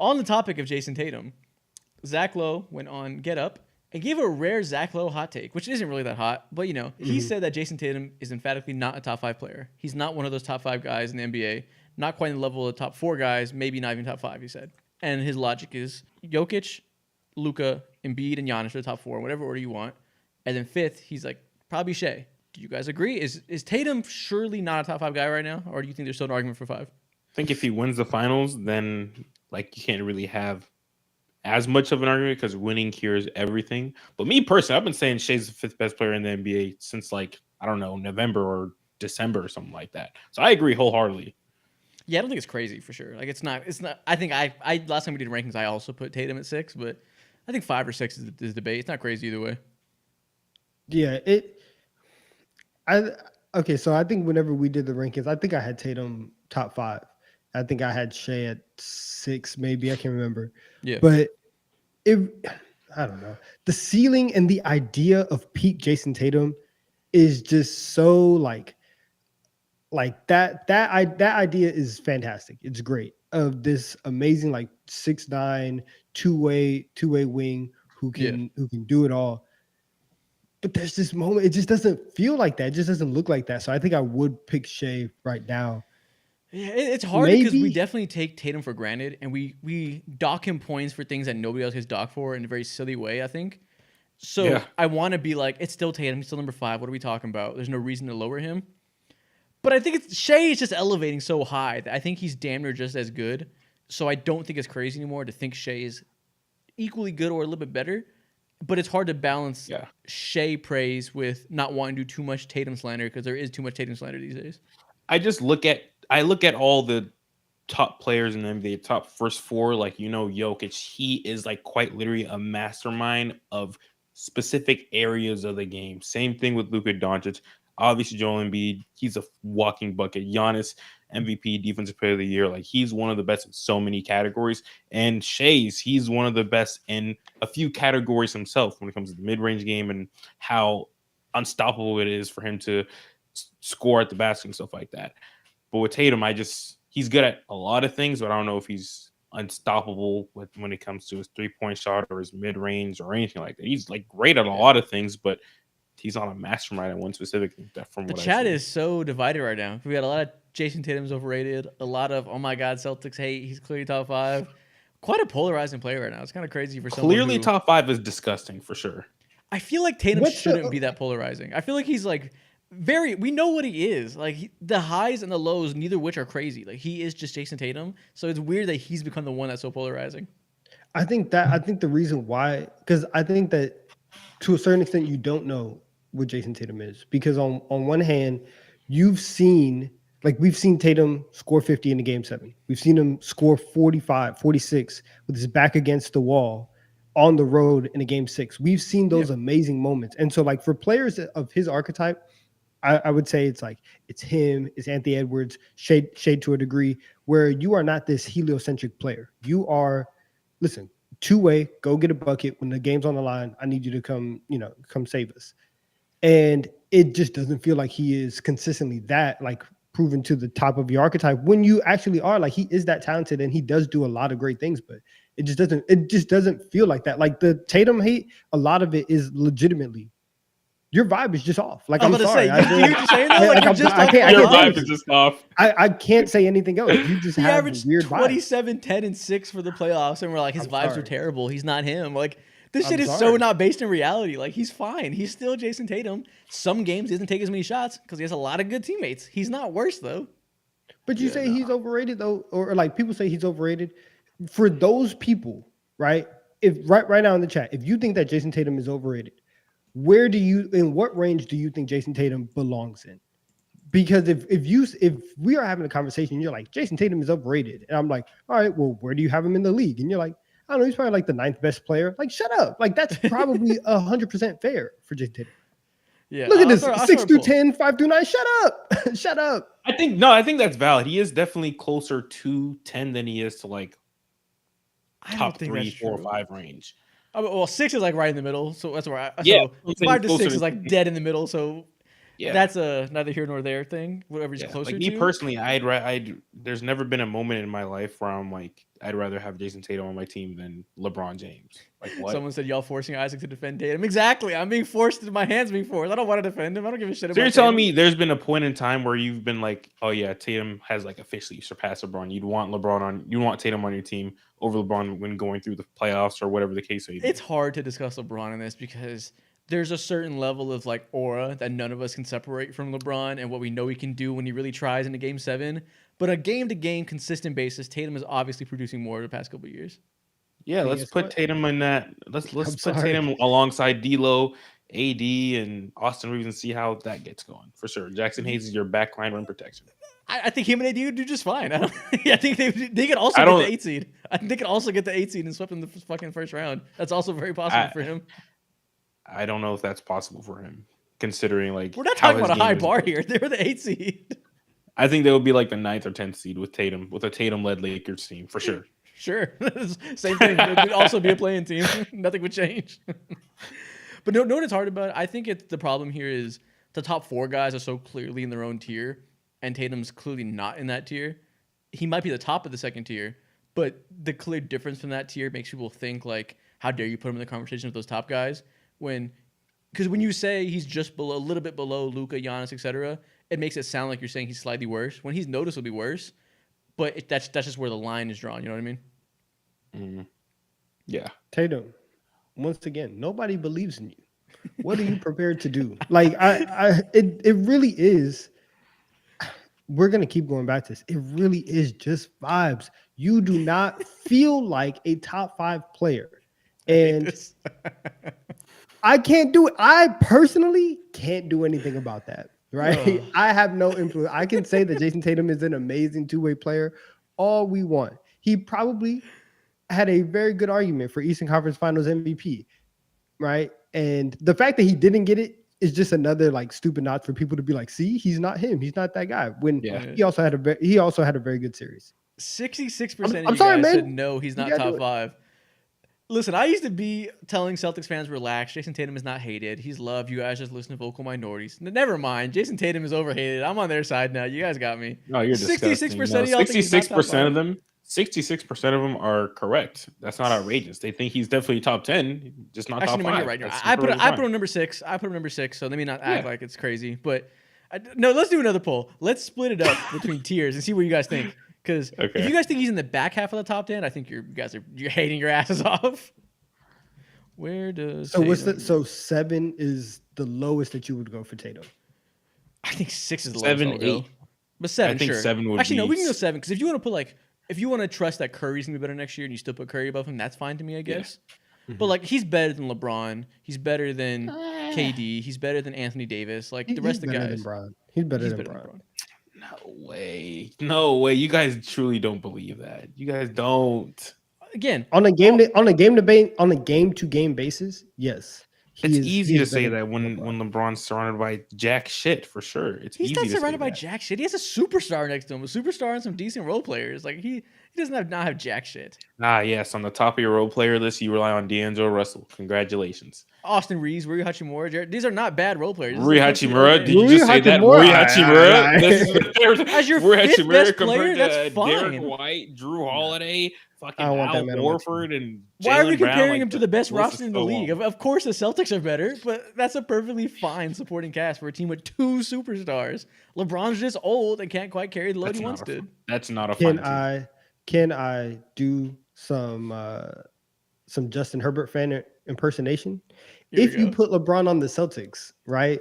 On the topic of Jayson Tatum, Zach Lowe went on Get Up and gave a rare Zach Lowe hot take, which isn't really that hot, but he said that Jayson Tatum is emphatically not a top 5 player. He's not one of those top 5 guys in the NBA, not quite in the level of the top 4 guys, maybe not even top 5, he said. And his logic is Jokic, Luka, Embiid, and Giannis are the top 4, whatever order you want. And then 5th, he's like, probably Shea. Do you guys agree? Is Tatum surely not a top 5 guy right now, or do you think there's still an argument for 5? I think if he wins the finals, then like you can't really have as much of an argument because winning cures everything. But me personally, I've been saying Shea's the 5th best player in the NBA since like, I don't know, November or December or something like that. So I agree wholeheartedly. Yeah, I don't think it's crazy for sure. Like it's not. I think I last time we did rankings, I also put Tatum at 6, but I think 5 or 6 is the debate. It's not crazy either way. Yeah, okay, so I think whenever we did the rankings, I think I had Tatum top 5. I think I had Shea at 6, maybe. I can't remember. Yeah. But I don't know. The ceiling and the idea of peak Jayson Tatum is just so like that idea is fantastic. It's great. Of this amazing like 6'9", two-way wing who can do it all. But there's this moment, it just doesn't feel like that. It just doesn't look like that. So I think I would pick Shea right now. Yeah, it's hard because we definitely take Tatum for granted, and we dock him points for things that nobody else gets docked for in a very silly way, I think. So I want to be like, it's still Tatum, he's still number 5. What are we talking about? There's no reason to lower him. But I think Shea is just elevating so high that I think he's damn near just as good. So I don't think it's crazy anymore to think Shea is equally good or a little bit better. But it's hard to balance Shea praise with not wanting to do too much Tatum slander because there is too much Tatum slander these days. I look at all the top players in the NBA, top first 4, like Jokic, he is like quite literally a mastermind of specific areas of the game. Same thing with Luka Doncic. Obviously, Joel Embiid, he's a walking bucket. Giannis, MVP, Defensive Player of the Year. Like, he's one of the best in so many categories. And he's one of the best in a few categories himself when it comes to the mid-range game and how unstoppable it is for him to score at the basket and stuff like that. But with Tatum, he's good at a lot of things, but I don't know if he's unstoppable when it comes to his 3-point shot or his mid-range or anything like that. He's like great at a lot of things, but he's not a mastermind at one specific thing. The chat is so divided right now. We got a lot of Jayson Tatum's overrated, a lot of, oh my God, Celtics hate, he's clearly top 5. Quite a polarizing player right now. It's kind of crazy for someone clearly top 5 is disgusting for sure. I feel like Tatum shouldn't be that polarizing. I feel like he's like we know what he is. Like the highs and the lows, neither of which are crazy. Like he is just Jayson Tatum. So it's weird that he's become the one that's so polarizing. I think the reason why, because I think that to a certain extent you don't know what Jayson Tatum is, because on one hand we've seen Tatum score 50 in the game 7. We've seen him score 45, 46 with his back against the wall on the road in a game 6. We've seen those amazing moments. And so like for players of his archetype, I would say it's him, it's Anthony Edwards, shade to a degree, where you are not this heliocentric player. You are, listen, two-way, go get a bucket when the game's on the line. I need you to come save us. And it just doesn't feel like he is consistently that like proven to the top of your archetype when you actually are. Like he is that talented and he does do a lot of great things, but it just doesn't feel like that. Like the Tatum hate, a lot of it is legitimately your vibe is just off. Like I'm sorry. Your vibe is just off. I can't say anything else. You just have averaged weird 27, 10, and 6 for the playoffs, and we're like his vibes are terrible. He's not him. Like this shit is so not based in reality. Like he's fine. He's still Jayson Tatum. Some games he doesn't take as many shots because he has a lot of good teammates. He's not worse though. But you say he's overrated though, or like people say he's overrated. For those people, right? If right now in the chat, if you think that Jayson Tatum is overrated, in what range do you think Jayson Tatum belongs in? Because if we are having a conversation, you're like, Jayson Tatum is overrated. And I'm like, all right, well, where do you have him in the league? And you're like, I don't know, he's probably like the 9th best player. Like, shut up. Like, that's probably 100% fair for Jayson Tatum. Yeah. Look at this, 6 through 10, 5 through 9. Shut up. Shut up. I think that's valid. He is definitely closer to 10 than he is to like top 3, 4, 5 range. Well, 6 is like right in the middle, so that's where 5 to 6 is like dead in the middle. So Yeah. That's a neither here nor there thing. Whatever he's closer Like me to. personally, there's never been a moment in my life where I'm like, I'd rather have Jayson Tatum on my team than LeBron James. Like what? Someone said y'all forcing Isaac to defend Tatum. Exactly. I'm being forced. My hands being forced. I don't want to defend him. I don't give a shit So about. you're telling Tatum. me there's been a point in time where you've been like, oh yeah, Tatum has like officially surpassed LeBron. You want Tatum on your team over LeBron when going through the playoffs or whatever the case may be. It's hard to discuss LeBron in this because there's a certain level of like aura that none of us can separate from LeBron and what we know he can do when he really tries into Game 7. But on a game-to-game consistent basis, Tatum is obviously producing more the past couple of years. Yeah, let's put Tatum in that. Let's put Tatum alongside D'Lo, AD, and Austin Reeves and see how that gets going for sure. Jackson Hayes is your backline rim protection. I think him and AD would do just fine. I think they could also get the 8 seed. I think they could also get the 8 seed and sweep in the fucking first round. That's also very possible for him. I don't know if that's possible for him, considering like we're not talking about a high bar here. They were the 8 seed. I think they would be like the 9th or 10th seed with a Tatum-led Lakers team for sure. Sure, same thing. It would also be a playing team. Nothing would change. But no, what it's hard about it, I think the problem here is the top 4 guys are so clearly in their own tier, and Tatum's clearly not in that tier. He might be the top of the second tier, but the clear difference from that tier makes people think like, how dare you put him in the conversation with those top guys? Because when you say he's just below, a little bit below Luka, Giannis, etc., it makes it sound like you're saying he's slightly worse when he's noticeably worse. But that's just where the line is drawn. You know what I mean? Mm-hmm. Yeah. Tatum, once again, nobody believes in you. What are you prepared to do? Like it really is. We're gonna keep going back to this. It really is just vibes. You do not feel like a top 5 player, and I can't do it. I personally can't do anything about that. Right? Oh. I have no influence. I can say that Jayson Tatum is an amazing two-way player all we want. He probably had a very good argument for Eastern Conference Finals MVP, right? And the fact that he didn't get it is just another like stupid notch for people to be like, see, he's not him. He's not that guy. When he also had a very good series. 66% of you guys said no, he's not top 5. Listen, I used to be telling Celtics fans, relax. Jayson Tatum is not hated. He's loved. You guys just listen to vocal minorities. Never mind. Jayson Tatum is overhated. I'm on their side now. You guys got me. No, you're 66% of y'all 66% of them. 66% of them are correct. That's not outrageous. They think he's definitely top 10, just not top 5. You're right. I put him number 6. So let me not act like it's crazy. But no, let's do another poll. Let's split it up between tiers and see what you guys think. Because if you guys think he's in the back half of the top 10, I think you're hating your asses off. Where does so 7 is the lowest that you would go for Tatum? I think 6 is the 7, lowest. 8. But 7, I think sure. 7 would actually no, we can go 7 because if you want to trust that Curry's gonna be better next year and you still put Curry above him, that's fine to me, I guess. Yeah. But like he's better than LeBron, he's better than KD, he's better than Anthony Davis. Like the rest of the guys. He's better than LeBron. No way. You guys truly don't believe that. You guys don't. Again, on a game to game basis, yes. It's easy to say that when LeBron's surrounded by jack shit, for sure. He's not surrounded by jack shit. He has a superstar next to him, a superstar and some decent role players. Like he doesn't not have jack shit. Yes. On the top of your role player list, you rely on D'Angelo Russell. Congratulations. Austin Reeves, Rui Hachimura. These are not bad role players. Rui Hachimura? Did you just say that? Rui Hachimura? As your fifth best player, that's fine. Derek White, Drew Holiday, fucking Al Horford, and why are we comparing him to the best roster in the league? Of course, the Celtics are better, but that's a perfectly fine supporting cast for a team with 2 superstars. LeBron's just old and can't quite carry the load he once did. That's not a fun team. Can I do some Justin Herbert fan impersonation? If you put LeBron on the Celtics, right,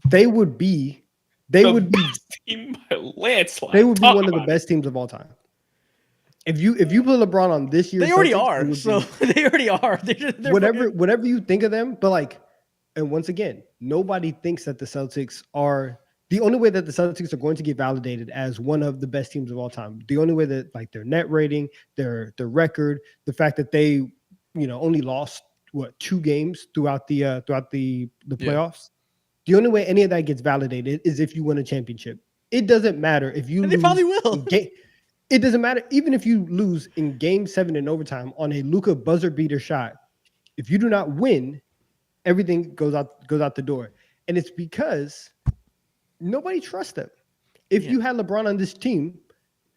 they would be team by landslide. They would be one of the best teams of all time. If you put LeBron on this year's, they already are. So they already are. They're whatever you think of them, but like, and once again, nobody thinks that the Celtics are. The only way that the Celtics are going to get validated as one of the best teams of all time, the only way that like their net rating, their record, the fact that they, only lost 2 games throughout the playoffs. The only way any of that gets validated is if you win a championship. It doesn't matter if you. And they probably will. It doesn't matter even if you lose in Game 7 in overtime on a Luka buzzer beater shot. If you do not win, everything goes out the door, and it's because Nobody trusts them. If you had LeBron on this team,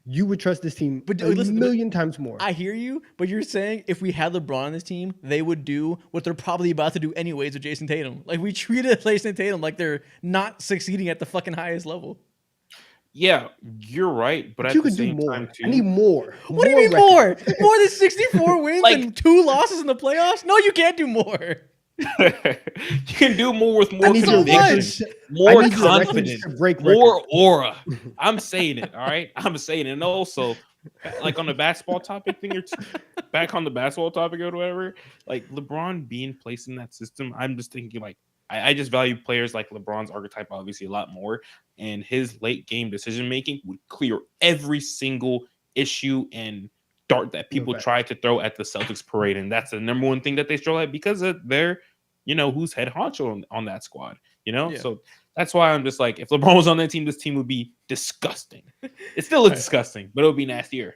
you would trust this team a million times more. I hear you, but you're saying if we had LeBron on this team, they would do what they're probably about to do anyways with Jayson Tatum. Like, we treated Jayson Tatum like they're not succeeding at the fucking highest level. Yeah, you're right, but at you the could do same more. time, too. I need more. What do you mean more? More than 64 wins and 2 losses in the playoffs? No, you can't do more. You can do more with more conviction, more confidence, more aura. I'm saying it, all right? I'm saying it. And also, like on the basketball topic thing, back on the basketball topic or whatever, like LeBron being placed in that system, I'm just thinking like, I just value players like LeBron's archetype obviously a lot more, and his late game decision making would clear every single issue and dart that people try to throw at the Celtics parade, and that's the number one thing that they struggle at because of their, who's head honcho on that squad, So that's why I'm just like, if LeBron was on that team, this team would be disgusting. It still is disgusting, but it would be nastier.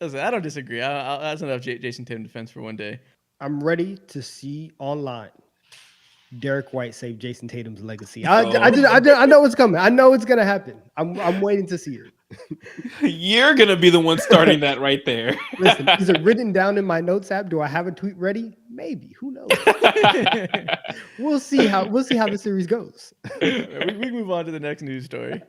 Listen, I don't disagree. That's enough Jayson Tatum defense for one day. I'm ready to see online Derek White save Jayson Tatum's legacy. I know what's coming. I know it's gonna happen. I'm waiting to see it. You're gonna be the one starting that right there. Listen, is it written down in my notes app? Do I have a tweet ready? Maybe. Who knows? We'll see how the series goes. We move on to the next news story.